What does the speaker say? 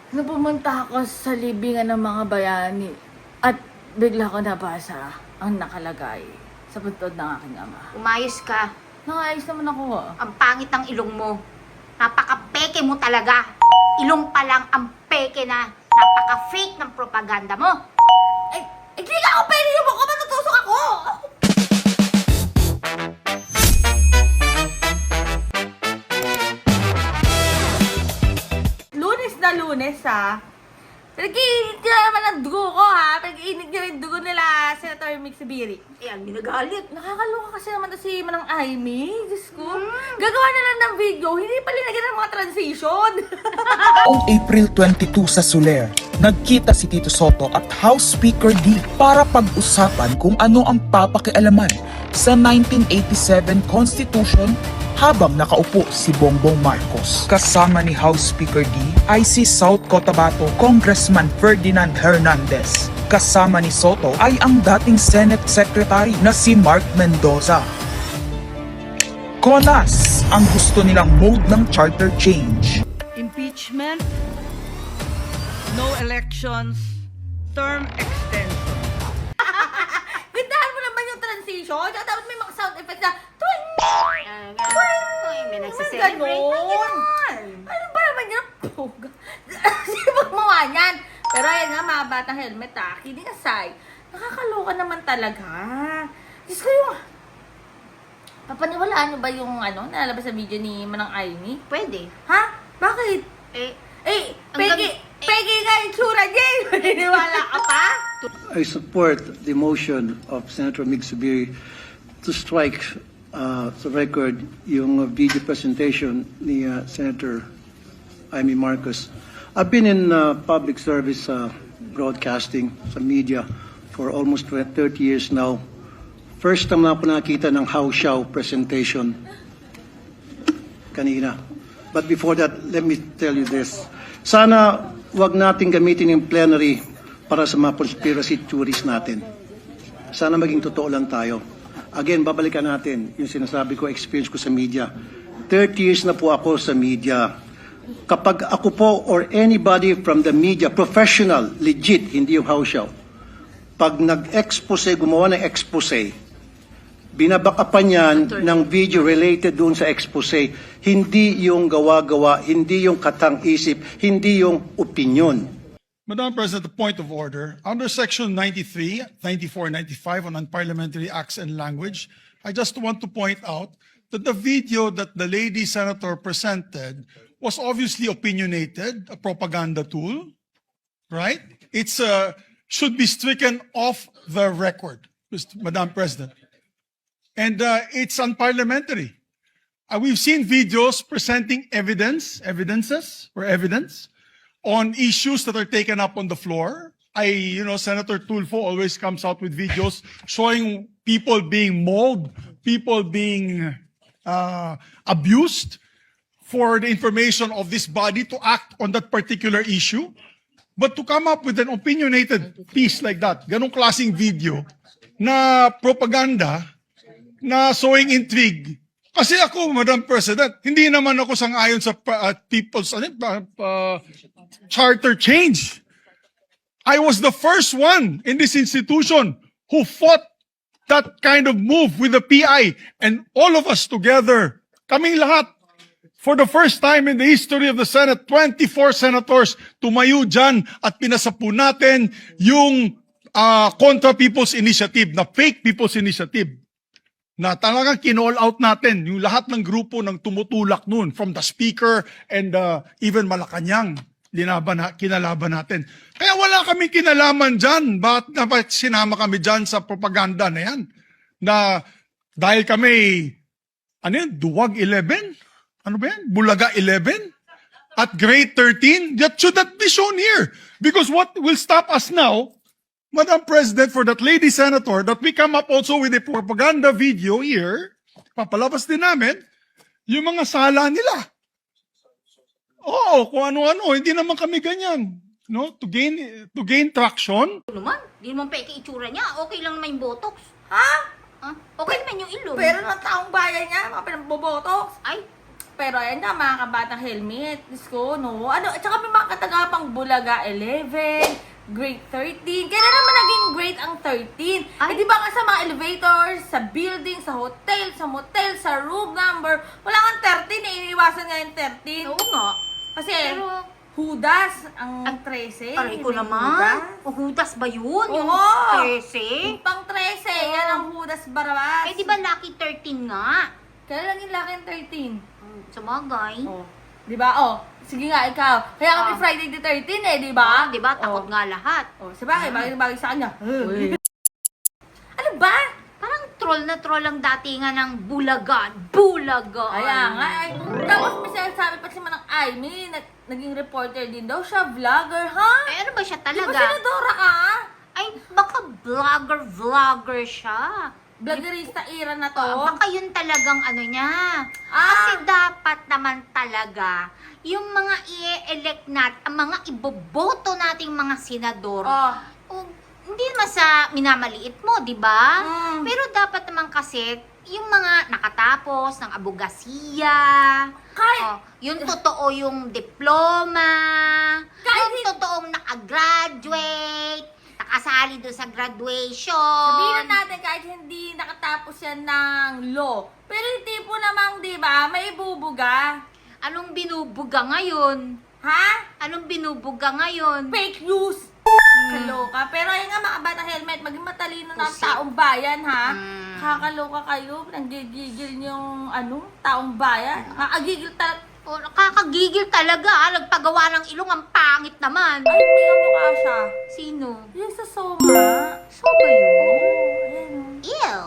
Nung pumunta ako sa libingan ng mga bayani at bigla ko nabasa ang nakalagay sa puntod ng aking ama. Umayos ka. Nakaayos naman ako Ang pangit ng ilong mo. Napaka-peke mo talaga. Ilong pa lang ang peke na. Napaka-fake ng propaganda mo. Hindi ka ako pwede mo ko, matutusok ako! Lunes na Lunes, ha? Pinag-iinit nyo naman ang dugo ko, ha? Pinag-iinit nyo yung dugo nila, Senator Mick Zubiri. Ayan, minagalit. Nakakaloka kasi naman to si Manang Aimee. Diyos ko. Gagawa na lang ng video, hindi pa linagyan ng mga transition. Noong April 22 sa Soler, nagkita si Tito Soto at House Speaker D para pag-usapan kung ano ang papakialaman sa 1987 Constitution habang nakaupo si Bongbong Marcos. Kasama ni House Speaker D ay si South Cotabato Congressman Ferdinand Hernandez. Kasama ni Soto ay ang dating Senate Secretary na si Mark Mendoza. Konas ang gusto nilang mode ng charter change. Impeachment, no elections, term extension. Gandahan mo naman yung transition. Tsaka dapat may mga sound effects na twing! Ay, may nagsiselebrate na yan. Ano ba naman yun? Sino gumawa niyan? Pero ayan nga, mga batang helmet ha. Kidding aside, nakakaloka naman talaga. Diyos ko yung... Papaniwalaan niyo ba yung nalabas sa video ni Manang Aimee? Pwede. Ha? Bakit? Pegi nga yung tsura niya. Maniniwala ka pa? I support the motion of Senator Mick Zubiri to strike sa record yung video presentation ni Senator Aimee Marcos. I've been in public service broadcasting sa media for almost 30 years now. First time na ako nakita ng House Show presentation kanina. But before that, let me tell you this. Sana wag nating gamitin yung plenary para sa mga conspiracy theories natin. Sana maging totoo lang tayo. Again, babalikan natin yung sinasabi ko, experience ko sa media. 30 years na po ako sa media. Kapag ako po or anybody from the media, professional, legit, hindi yung house show, pag nag-expose, gumawa ng expose, binabakapan yan ng video related doon sa expose, hindi yung gawa-gawa, hindi yung katang-isip, hindi yung opinion. Madam President, the point of order. Under Section 93, 94, 95 on Unparliamentary Acts and Language, I just want to point out that the video that the lady senator presented was obviously opinionated, a propaganda tool, right? It's should be stricken off the record, Madam President. And it's unparliamentary. We've seen videos presenting evidence on issues that are taken up on the floor. Senator Tulfo always comes out with videos showing people being mauled, people being abused for the information of this body to act on that particular issue. But to come up with an opinionated piece like that, ganong klaseng video na propaganda, na sowing intrigue. Kasi ako, Madam President, hindi naman ako sang-ayon sa people's charter change. I was the first one in this institution who fought that kind of move with the PI. And all of us together, kaming lahat, for the first time in the history of the Senate, 24 senators tumayo dyan at pinasapo natin yung Contra People's Initiative, na fake People's Initiative. Na talagang kinall out natin yung lahat ng grupo ng tumutulak noon, from the Speaker and even Malacanang, kinalaban natin. Kaya wala kami kinalaman dyan. Bakit sinama kami dyan sa propaganda na yan? Na dahil kami, Duwag 11? Ano ba yan? Bulaga 11? At grade 13? That should not be shown here. Because what will stop us now, Madam President, for that lady senator, that we come up also with a propaganda video here, papalabas din namin, yung mga sala nila. Oo, kung ano-ano, hindi naman kami ganyan. No? To gain traction. Ano naman? Di naman peke itsura niya. Okay lang naman yung botox. Ha? Okay naman yung ilong. Pero ng taong bayan niya, mga pinagbobotox. Ay, pero ayan nga, mga kabatang helmet. Diyos ko, no? Ano, at saka may mga katagapang Bulaga 11, grade 13. Kailan naman naging grade ang 13? Ay. Eh, di ba nga sa mga elevators, sa building, sa hotel, sa motel, sa room number, wala kang 13 eh. Iniiwasan nga yung 13. Oo nga. Kasi, Pero- Hudas ang 13. Aray ko May naman. Hudas. O, Hudas ba yun? Yung Oo. 13? Yung pang 13, yan ang Hudas Barabas. Eh, di ba lucky 13 nga? Kailan lang yung laki ng 13? Sumagay. Oh. Di ba? Oh, sige nga, ikaw. Kaya kami Ah. Friday the 13 eh, di ba? Di ba? Takot Oh. nga lahat. Oh, sabagay, bagay sa kanya. Ano ba? Parang troll na troll ang datingan ng Bulagan. Bulagan. Kaya nga, ay. Tapos may sinasabi pa si Manang Aimee, naging reporter din daw siya, vlogger, ha? Eh, ano ba siya Di ba talaga? senadora ka? Ay, baka vlogger siya. Vloggerista era na to. Baka yun talagang ano niya. Ah. Kasi dapat naman talaga, yung mga i-elect ang mga iboboto nating mga senador, Oh. hindi naman sa minamaliit mo, di ba? Mm. Pero dapat naman kasi, yung mga nakatapos ng abogasiya, Kahit- yung totoo yung diploma, Kahit yung totoong nakagraduate, nakasali doon sa graduation. Sabihin na natin kahit hindi nakatapos yan ng law. Pero yung tipo namang, di ba, may ibubuga. Anong binubuga ngayon? Ha? Anong binubuga ngayon? Fake news. Kaloka. Pero ayun nga mga batang helmet, maging matalino na ang Pusit. taong bayan, ha? Mm. Kakaloka kayo, nanggigigil yung, taong bayan. Nakagigil Nakakagigil talaga. Nagpagawa ng ilong, ang pangit naman. Ay, may mukha siya. Sino? Yung sa Soma. So ba yun? Oh, ayan, oh. Ew.